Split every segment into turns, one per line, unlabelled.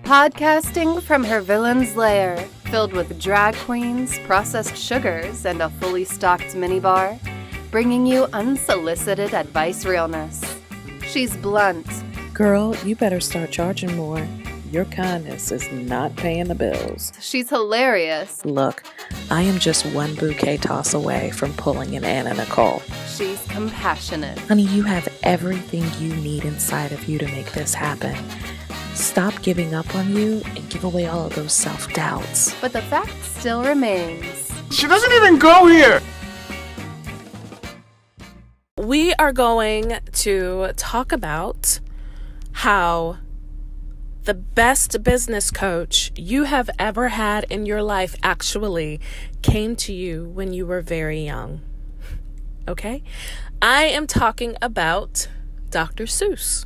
Podcasting from her villain's lair, filled with drag queens, processed sugars, and a fully stocked minibar, bringing you unsolicited advice realness. She's blunt.
Girl, you better start charging more. Your kindness is not paying the bills.
She's hilarious.
Look, I am just one bouquet toss away from pulling an Anna Nicole.
She's compassionate.
Honey, you have everything you need inside of you to make this happen. Stop giving up on you and give away all of those self-doubts.
But the fact still remains.
She doesn't even go here!
We are going to talk about how the best business coach you have ever had in your life actually came to you when you were very young. Okay? I am talking about Dr. Seuss.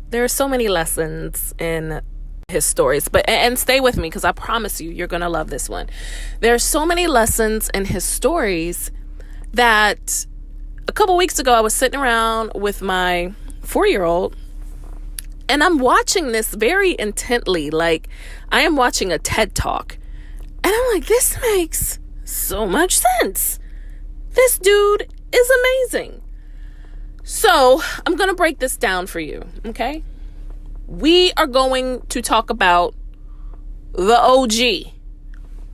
There are so many lessons in his stories, and stay with me because I promise you're going to love this one. There are so many lessons in his stories that a couple weeks ago I was sitting around with my 4-year-old and I'm watching this very intently, like I am watching a TED Talk. And I'm like, this makes so much sense. This dude is amazing. So I'm going to break this down for you, okay? We are going to talk about the OG,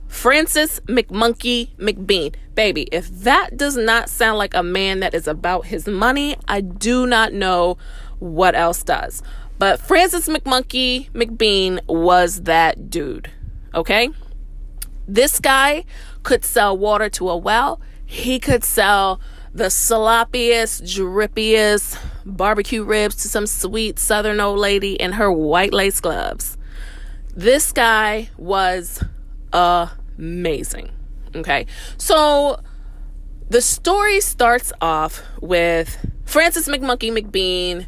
Francis McMonkey McBean. Baby, if that does not sound like a man that is about his money, I do not know what else does. But Francis McMonkey McBean was that dude, okay? This guy could sell water to a well. He could sell the sloppiest, drippiest barbecue ribs to some sweet southern old lady in her white lace gloves. This guy was amazing. Okay, so the story starts off with Francis McMonkey McBean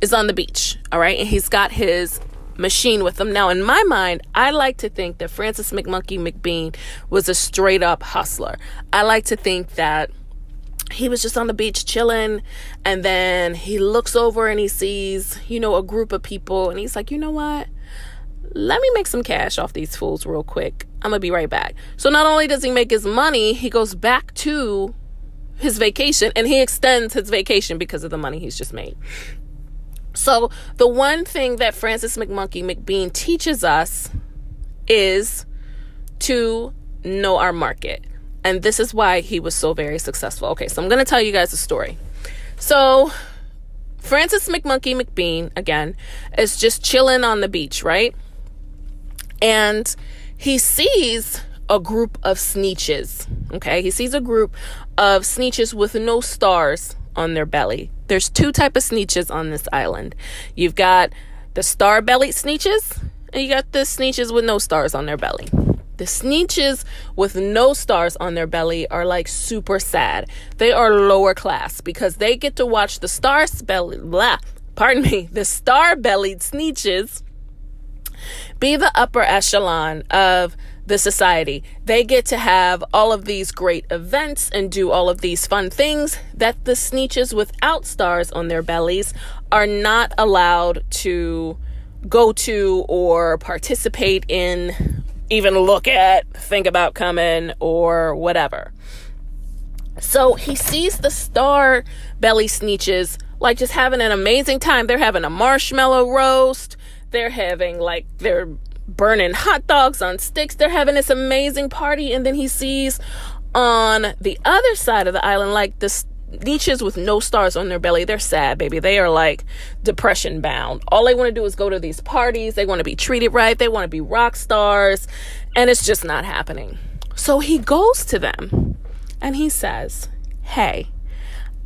is on the beach, all right, and he's got his machine with him. Now, in my mind, I like to think that Francis McMonkey McBean was a straight up hustler. I like to think that he was just on the beach chilling, and then he looks over and he sees, a group of people, and he's like, you know what? Let me make some cash off these fools real quick. I'm going to be right back. So not only does he make his money, he goes back to his vacation, and he extends his vacation because of the money he's just made. So the one thing that Francis McMonkey McBean teaches us is to know our market. And this is why he was so very successful. Okay, so I'm going to tell you guys a story. So Francis McMonkey McBean, again, is just chilling on the beach, right? And he sees a group of sneetches, okay? He sees a group of sneetches with no stars on their belly. There's 2 types of sneetches on this island. You've got the star-bellied sneetches, and you got the sneetches with no stars on their belly. The sneetches with no stars on their belly are like super sad. They are lower class because they get to watch the star-bellied sneetches be the upper echelon of the society. They get to have all of these great events and do all of these fun things that the sneetches without stars on their bellies are not allowed to go to or participate in, even look at, think about coming, or whatever. So he sees the star belly sneetches like just having an amazing time. They're having a marshmallow roast. They're they're burning hot dogs on sticks. They're having this amazing party. And then he sees on the other side of the island, like the sneetches with no stars on their belly. They're sad, baby. They are like depression bound. All they want to do is go to these parties. They want to be treated right. They want to be rock stars. And it's just not happening. So he goes to them and he says, hey,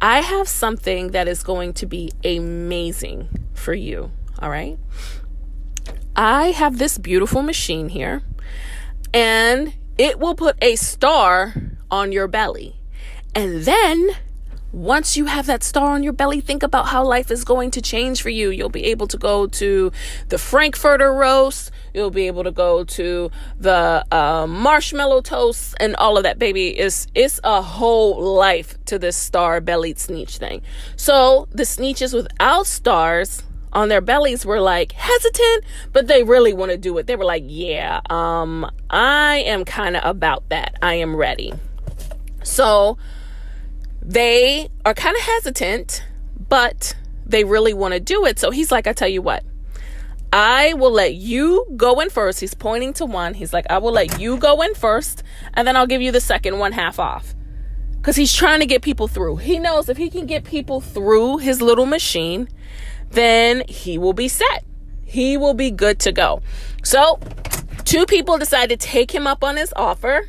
I have something that is going to be amazing for you. All right. I have this beautiful machine here, and it will put a star on your belly. And then once you have that star on your belly, think about how life is going to change for you. You'll be able to go to the Frankfurter roast. You'll be able to go to the marshmallow toast and all of that, baby. It's a whole life to this star-bellied sneetch thing. So the sneetches without stars on their bellies were like hesitant, but they really want to do it. They were like, yeah, I am kind of about that. I am ready. So they are kind of hesitant, but they really want to do it. So he's like, I tell you what, I will let you go in first. He's pointing to one. He's like, I will let you go in first, and then I'll give you the second one half off. Because he's trying to get people through. He knows if he can get people through his little machine, then he will be set. He will be good to go. So 2 people decide to take him up on his offer,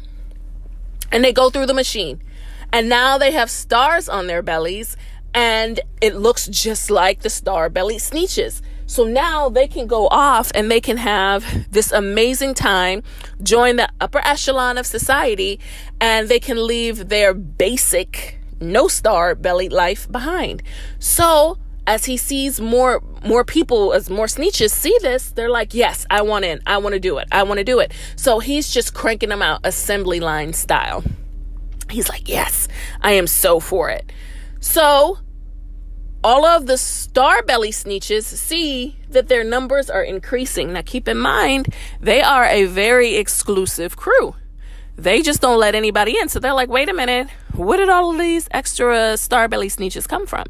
and they go through the machine. And now they have stars on their bellies, and it looks just like the star belly Sneetches. So now they can go off and they can have this amazing time, join the upper echelon of society, and they can leave their basic no star belly life behind. So as he sees more people, as more Sneetches see this, they're like, yes, I want in. I want to do it. I want to do it. So he's just cranking them out assembly line style. He's like, yes, I am so for it. So all of the star belly Sneetches see that their numbers are increasing. Now, keep in mind, they are a very exclusive crew. They just don't let anybody in. So they're like, wait a minute, where did all of these extra star belly Sneetches come from?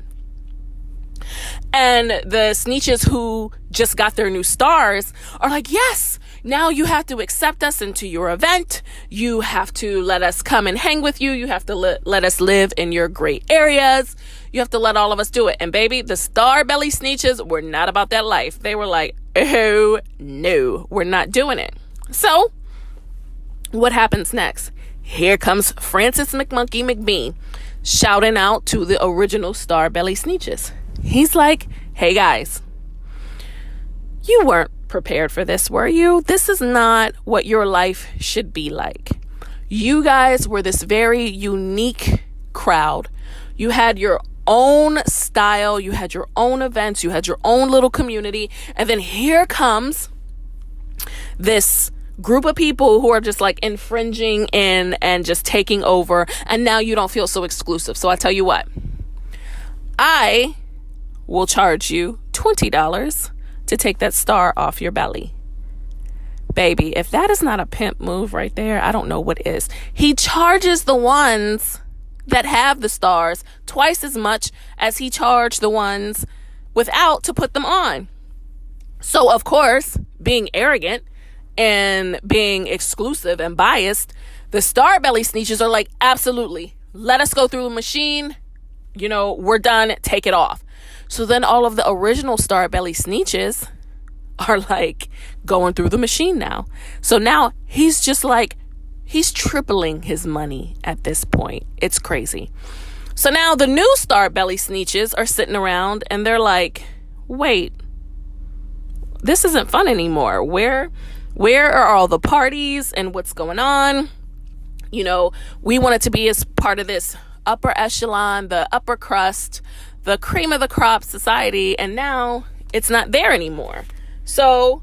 And the Sneetches who just got their new stars are like, yes, now you have to accept us into your event. You have to let us come and hang with you. You have to let us live in your great areas. You have to let all of us do it. And baby, the star belly Sneetches were not about that life. They were like, oh no, we're not doing it. So what happens next? Here comes Francis McMonkey McBean shouting out to the original star belly Sneetches. He's like, hey guys, you weren't prepared for this, were you? This is not what your life should be like. You guys were this very unique crowd. You had your own style, you had your own events, you had your own little community, and then here comes this group of people who are just like infringing and just taking over, and now you don't feel so exclusive. So I tell you what, I will charge you $20 to take that star off your belly. Baby, if that is not a pimp move right there, I don't know what is. He charges the ones that have the stars twice as much as he charged the ones without to put them on. So of course, being arrogant and being exclusive and biased, the star belly Sneetches are like, absolutely, let us go through the machine. You know, we're done, take it off. So then all of the original star belly Sneetches are like going through the machine now. So now he's just like, he's tripling his money at this point. It's crazy. So now the new star belly Sneetches are sitting around and they're like, wait, this isn't fun anymore. Where are all the parties and what's going on? You know, we wanted to be as part of this upper echelon, the upper crust, the cream of the crop society, and now it's not there anymore. So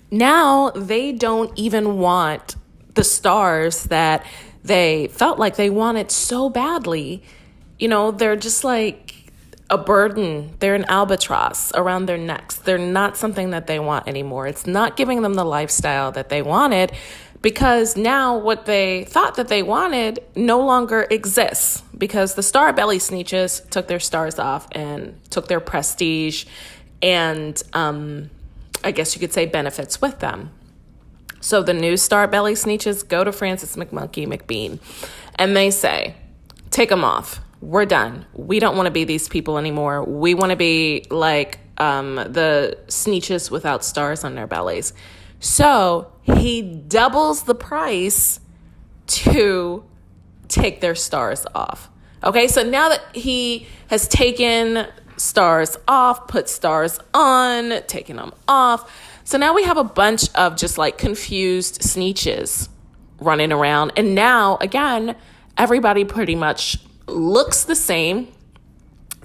now they don't even want the stars that they felt like they wanted so badly. You know, they're just like a burden. They're an albatross around their necks. They're not something that they want anymore. It's not giving them the lifestyle that they wanted, because now what they thought that they wanted no longer exists, because the star belly Sneetches took their stars off and took their prestige and I guess you could say benefits with them. So the new star belly Sneetches go to Francis McMonkey McBean and they say, take them off. We're done. We don't want to be these people anymore. We want to be like the Sneetches without stars on their bellies. So he doubles the price to take their stars off. Okay, so now that he has taken stars off, put stars on, taken them off, so now we have a bunch of just like confused Sneetches running around. And now, again, everybody pretty much looks the same.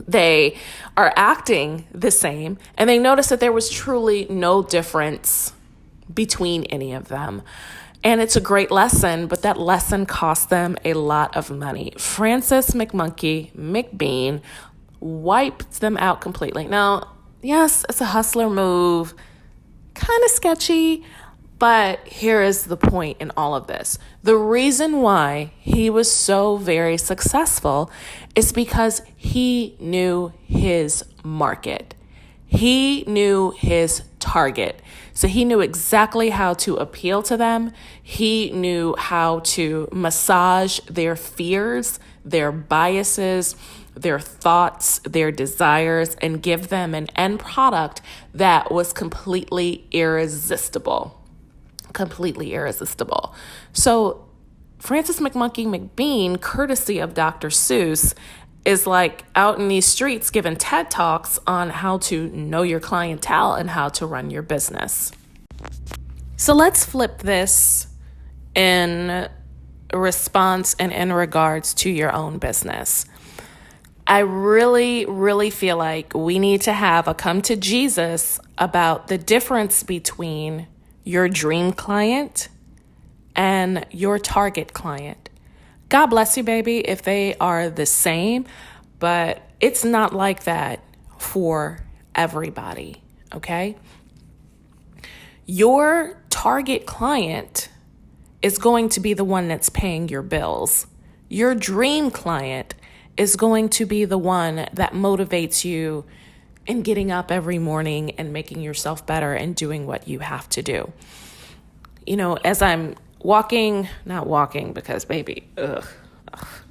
They are acting the same. And they noticed that there was truly no difference between any of them. And it's a great lesson, but that lesson cost them a lot of money. Francis McMonkey McBean wiped them out completely. Now, Yes, it's a hustler move, kind of sketchy, but here is the point in all of this. The reason why he was so very successful is because he knew his market. He knew his target. So he knew exactly how to appeal to them. He knew how to massage their fears, their biases, their thoughts, their desires, and give them an end product that was completely irresistible. Completely irresistible. So Francis McMonkey McBean, courtesy of Dr. Seuss, is like out in these streets giving TED Talks on how to know your clientele and how to run your business. So let's flip this in response and in regards to your own business. I really, really feel like we need to have a come to Jesus about the difference between your dream client and your target client. God bless you, baby, if they are the same, but it's not like that for everybody, okay? Your target client is going to be the one that's paying your bills. Your dream client is going to be the one that motivates you in getting up every morning and making yourself better and doing what you have to do. You know, as I'm not walking because baby,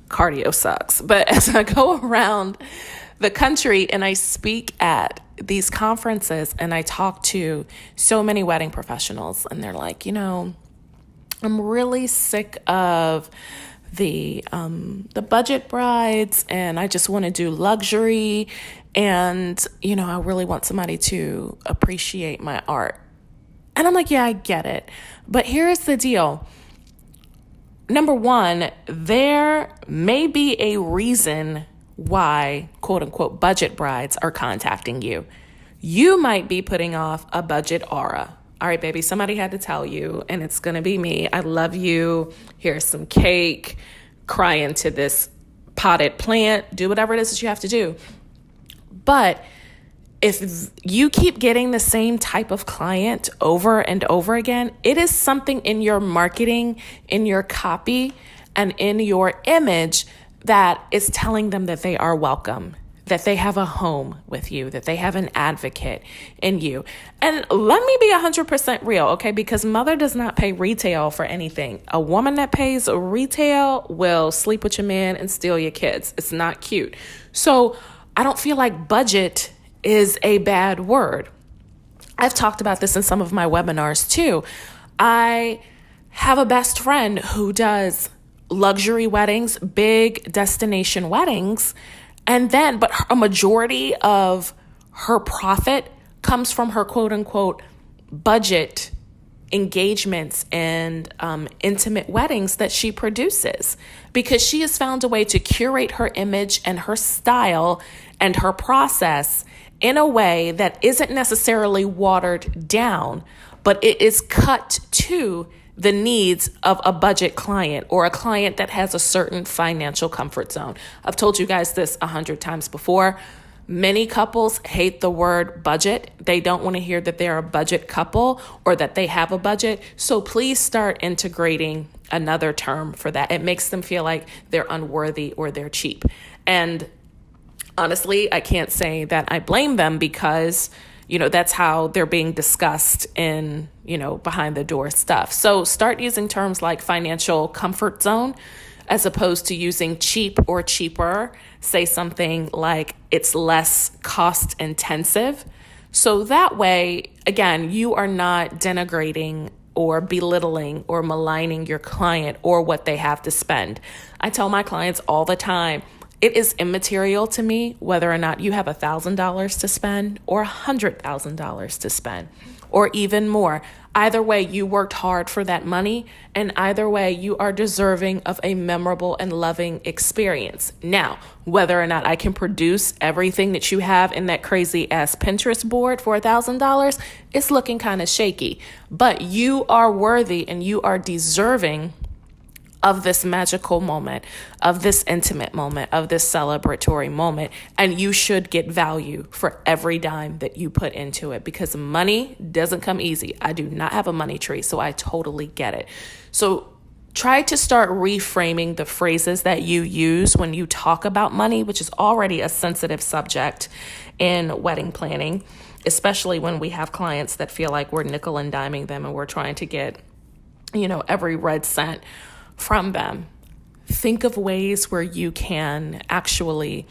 cardio sucks. But as I go around the country and I speak at these conferences and I talk to so many wedding professionals and they're like, you know, I'm really sick of the budget brides and I just want to do luxury and, you know, I really want somebody to appreciate my art. And I'm like, yeah, I get it. But here's the deal. Number one, there may be a reason why, quote unquote, budget brides are contacting you. You might be putting off a budget aura. All right, baby, somebody had to tell you, and it's going to be me. I love you. Here's some cake. Cry into this potted plant. Do whatever it is that you have to do. But if you keep getting the same type of client over and over again, it is something in your marketing, in your copy, and in your image that is telling them that they are welcome, that they have a home with you, that they have an advocate in you. And let me be 100% real, okay? Because mother does not pay retail for anything. A woman that pays retail will sleep with your man and steal your kids. It's not cute. So I don't feel like budget is a bad word. I've talked about this in some of my webinars too. I have a best friend who does luxury weddings, big destination weddings, but a majority of her profit comes from her quote unquote budget engagements and intimate weddings that she produces because she has found a way to curate her image and her style and her process in a way that isn't necessarily watered down, but it is cut to the needs of a budget client or a client that has a certain financial comfort zone. I've told you guys this 100 times before. Many couples hate the word budget. They don't want to hear that they're a budget couple or that they have a budget. So please start integrating another term for that. It makes them feel like they're unworthy or they're cheap. And honestly, I can't say that I blame them because, you know, that's how they're being discussed in, you know, behind the door stuff. So start using terms like financial comfort zone as opposed to using cheap or cheaper. Say something like it's less cost intensive. So that way, again, you are not denigrating or belittling or maligning your client or what they have to spend. I tell my clients all the time, it is immaterial to me whether or not you have $1,000 to spend or $100,000 to spend or even more. Either way, you worked hard for that money, and either way, you are deserving of a memorable and loving experience. Now, whether or not I can produce everything that you have in that crazy ass Pinterest board for $1,000, it's looking kind of shaky. But you are worthy and you are deserving of this magical moment, of this intimate moment, of this celebratory moment. And you should get value for every dime that you put into it, because money doesn't come easy. I do not have a money tree, so I totally get it. So try to start reframing the phrases that you use when you talk about money, which is already a sensitive subject in wedding planning, especially when we have clients that feel like we're nickel and diming them and we're trying to get, every red cent from them. Think of ways where you can actually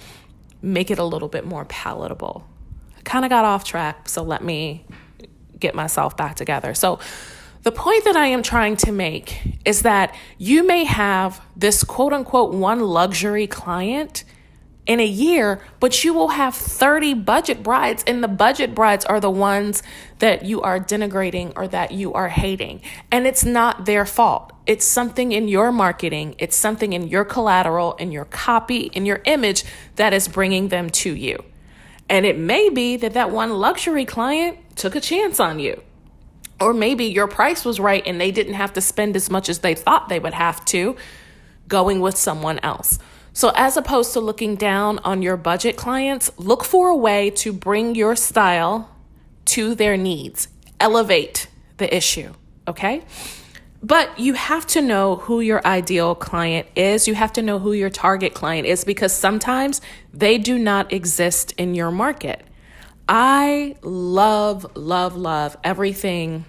make it a little bit more palatable. I kind of got off track, so let me get myself back together. So the point that I am trying to make is that you may have this quote unquote one luxury client in a year, but you will have 30 budget brides, and the budget brides are the ones that you are denigrating or that you are hating. And it's not their fault. It's something in your marketing. It's something in your collateral, in your copy, in your image that is bringing them to you. And it may be that one luxury client took a chance on you. Or maybe your price was right and they didn't have to spend as much as they thought they would have to going with someone else. So as opposed to looking down on your budget clients, look for a way to bring your style to their needs. Elevate the issue, okay? But you have to know who your ideal client is. You have to know who your target client is, because sometimes they do not exist in your market. I love, love, love everything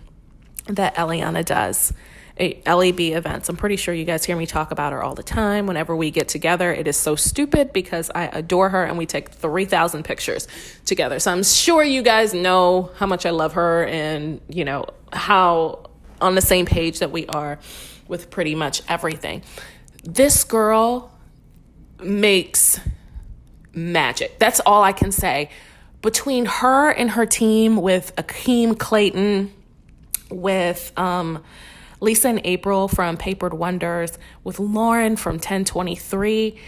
that Eliana does. LEB events. I'm pretty sure you guys hear me talk about her all the time. Whenever we get together, it is so stupid because I adore her and we take 3,000 pictures together. So I'm sure you guys know how much I love her and, how on the same page that we are with pretty much everything. This girl makes magic. That's all I can say. Between her and her team with Akeem Clayton, with Lisa and April from Papered Wonders, with Lauren from 1023,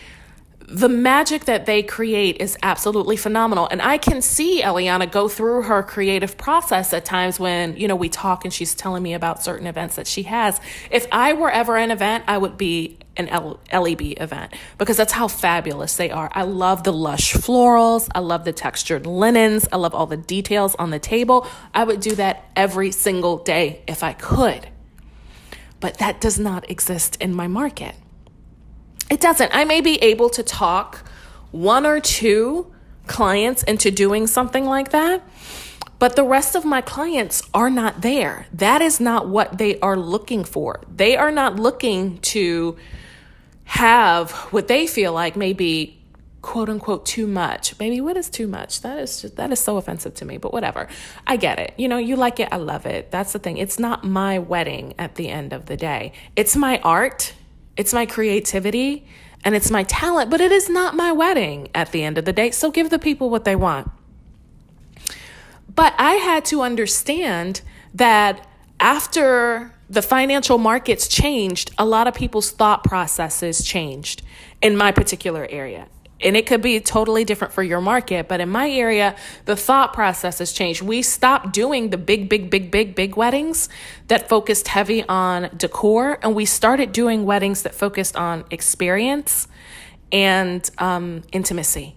the magic that they create is absolutely phenomenal. And I can see Eliana go through her creative process at times when, we talk and she's telling me about certain events that she has. If I were ever an event, I would be an LEB event, because that's how fabulous they are. I love the lush florals. I love the textured linens. I love all the details on the table. I would do that every single day if I could. But that does not exist in my market. It doesn't. I may be able to talk one or two clients into doing something like that, but the rest of my clients are not there. That is not what they are looking for. They are not looking to have what they feel like maybe quote unquote too much. Baby, what is too much? That is so offensive to me, but whatever. I get it. You like it. I love it. That's the thing. It's not my wedding at the end of the day. It's my art. It's my creativity and it's my talent, but it is not my wedding at the end of the day. So give the people what they want. But I had to understand that after the financial markets changed, a lot of people's thought processes changed in my particular area. And it could be totally different for your market, but in my area, the thought process has changed. We stopped doing the big weddings that focused heavy on decor, and we started doing weddings that focused on experience and intimacy.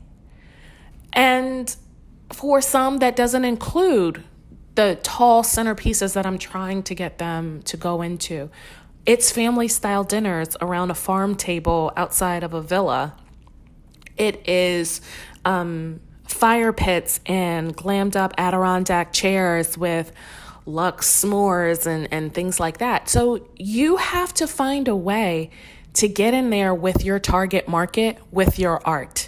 And for some, that doesn't include the tall centerpieces that I'm trying to get them to go into. It's family style dinners around a farm table outside of a villa. It is fire pits and glammed up Adirondack chairs with luxe s'mores and things like that. So you have to find a way to get in there with your target market, with your art.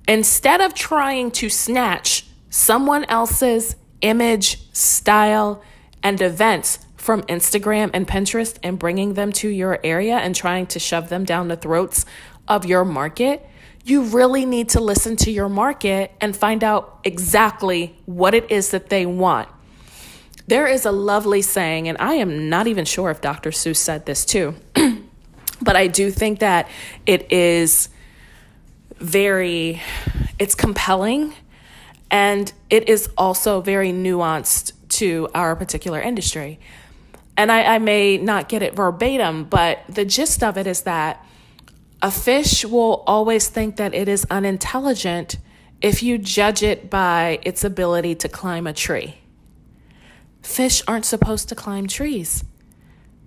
Instead of trying to snatch someone else's image, style, and events from Instagram and Pinterest and bringing them to your area and trying to shove them down the throats of your market, you really need to listen to your market and find out exactly what it is that they want. There is a lovely saying, and I am not even sure if Dr. Seuss said this too, but I do think that it's compelling, and it is also very nuanced to our particular industry. And I may not get it verbatim, but the gist of it is that a fish will always think that it is unintelligent if you judge it by its ability to climb a tree. Fish aren't supposed to climb trees.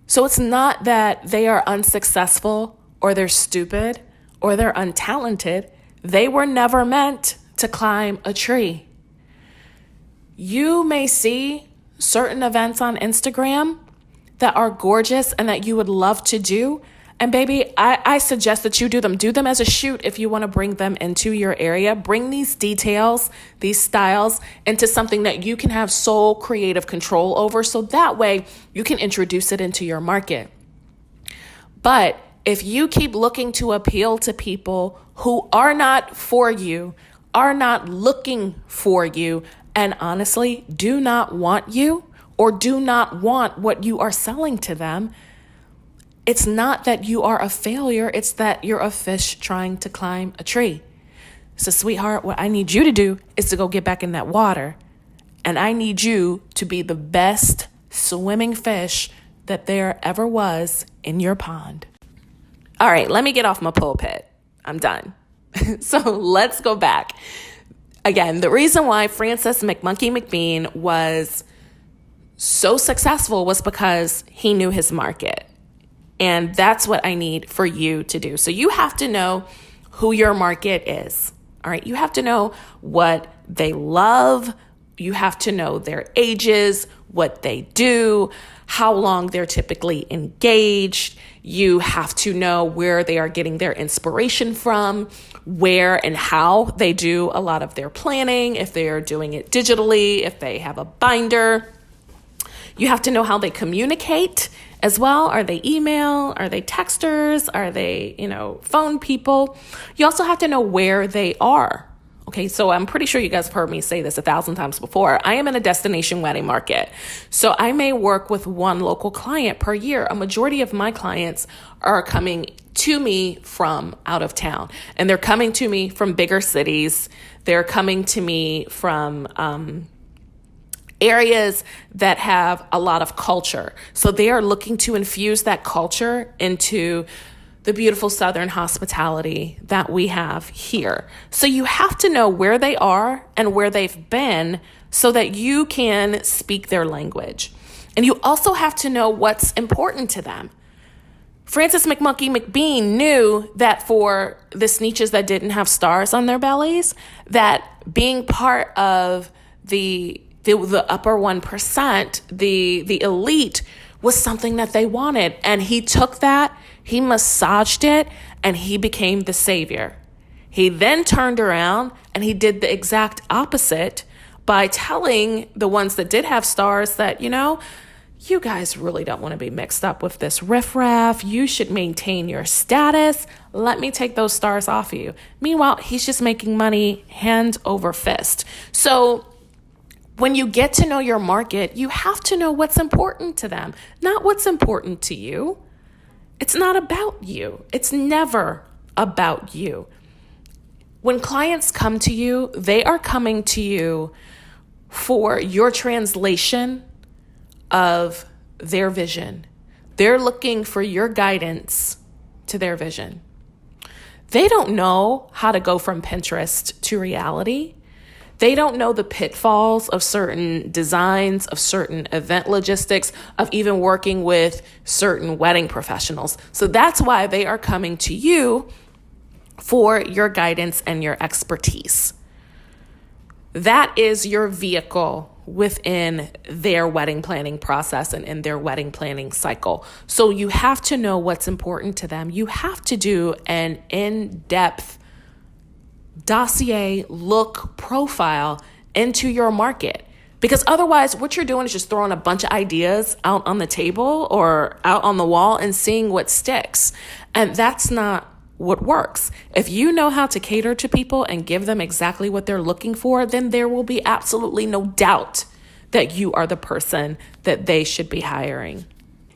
So it's not that they are unsuccessful or they're stupid or they're untalented. They were never meant to climb a tree. You may see certain events on Instagram that are gorgeous and that you would love to do. And baby, I suggest that you do them. Do them as a shoot if you want to bring them into your area. Bring these details, these styles into something that you can have sole creative control over. So that way you can introduce it into your market. But if you keep looking to appeal to people who are not for you, are not looking for you, and honestly do not want you or do not want what you are selling to them, it's not that you are a failure, it's that you're a fish trying to climb a tree. So, sweetheart, what I need you to do is to go get back in that water. And I need you to be the best swimming fish that there ever was in your pond. All right, let me get off my pulpit. I'm done. So let's go back. Again, the reason why Francis McMonkey McBean was so successful was because he knew his market. And that's what I need for you to do. So you have to know who your market is. All right. You have to know what they love. You have to know their ages, what they do, how long they're typically engaged. You have to know where they are getting their inspiration from, where and how they do a lot of their planning, if they are doing it digitally, if they have a binder. You have to know how they communicate as well. Are they email? Are they texters? Are they, phone people? You also have to know where they are. Okay, so I'm pretty sure you guys have heard me say this 1,000 times before. I am in a destination wedding market. So I may work with one local client per year. A majority of my clients are coming to me from out of town, and they're coming to me from bigger cities. They're coming to me from areas that have a lot of culture. So they are looking to infuse that culture into the beautiful Southern hospitality that we have here. So you have to know where they are and where they've been so that you can speak their language. And you also have to know what's important to them. Francis McMonkey McBean knew that for the Sneetches that didn't have stars on their bellies, that being part of the upper 1%, the elite, was something that they wanted. And he took that, he massaged it, and he became the savior. He then turned around and he did the exact opposite by telling the ones that did have stars that, you guys really don't want to be mixed up with this riffraff. You should maintain your status. Let me take those stars off of you. Meanwhile, he's just making money hand over fist. So when you get to know your market, you have to know what's important to them, not what's important to you. It's not about you. It's never about you. When clients come to you, they are coming to you for your translation of their vision. They're looking for your guidance to their vision. They don't know how to go from Pinterest to reality. They don't know the pitfalls of certain designs, of certain event logistics, of even working with certain wedding professionals. So that's why they are coming to you for your guidance and your expertise. That is your vehicle within their wedding planning process and in their wedding planning cycle. So you have to know what's important to them. You have to do an in-depth dossier look profile into your market, because otherwise what you're doing is just throwing a bunch of ideas out on the table or out on the wall and seeing what sticks. And that's not what works. If you know how to cater to people and give them exactly what they're looking for, then there will be absolutely no doubt that you are the person that they should be hiring.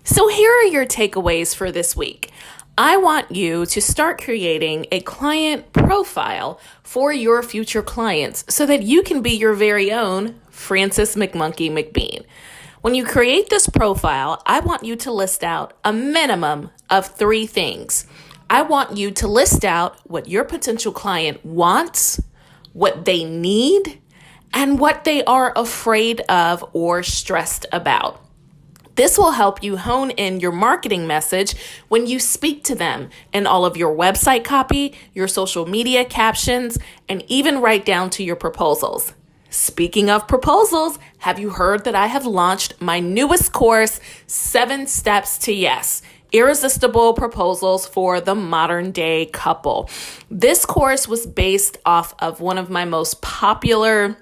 So here are your takeaways for this week. I want you to start creating a client profile for your future clients so that you can be your very own Francis McMonkey McBean. When you create this profile, I want you to list out a minimum of 3 things. I want you to list out what your potential client wants, what they need, and what they are afraid of or stressed about. This will help you hone in your marketing message when you speak to them in all of your website copy, your social media captions, and even right down to your proposals. Speaking of proposals, have you heard that I have launched my newest course, 7 Steps to Yes? Irresistible Proposals for the Modern Day Couple. This course was based off of one of my most popular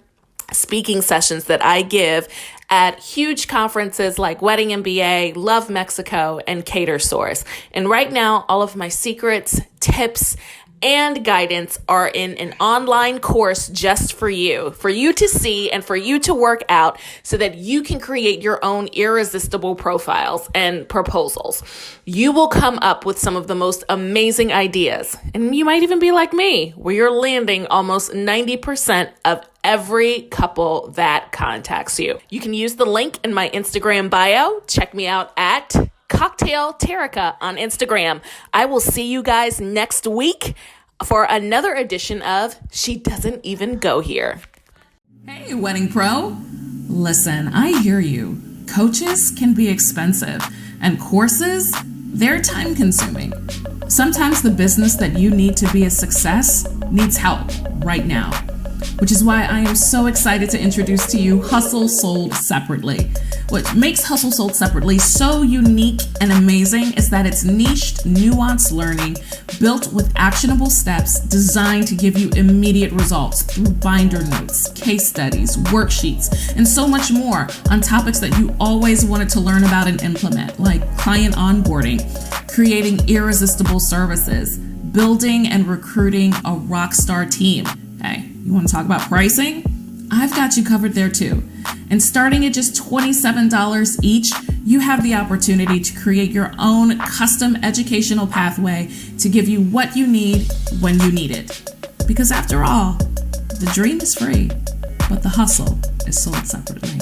speaking sessions that I give at huge conferences like Wedding MBA, Love Mexico, and Cater Source. And right now, all of my secrets, tips, and guidance are in an online course just for you to see and for you to work out so that you can create your own irresistible profiles and proposals. You will come up with some of the most amazing ideas. And you might even be like me, where you're landing almost 90% of every couple that contacts you. You can use the link in my Instagram bio. Check me out at Cocktail Terica on Instagram. I will see you guys next week for another edition of She Doesn't Even Go Here.
Hey, Wedding Pro. Listen, I hear you. Coaches can be expensive, and courses, they're time consuming. Sometimes the business that you need to be a success needs help right now, which is why I am so excited to introduce to you Hustle Sold Separately. What makes Hustle Sold Separately so unique and amazing is that it's niched, nuanced learning built with actionable steps designed to give you immediate results through binder notes, case studies, worksheets, and so much more on topics that you always wanted to learn about and implement, like client onboarding, creating irresistible services, building and recruiting a rockstar team. Hey, you want to talk about pricing? I've got you covered there too. And starting at just $27 each, you have the opportunity to create your own custom educational pathway to give you what you need when you need it. Because after all, the dream is free, but the hustle is sold separately.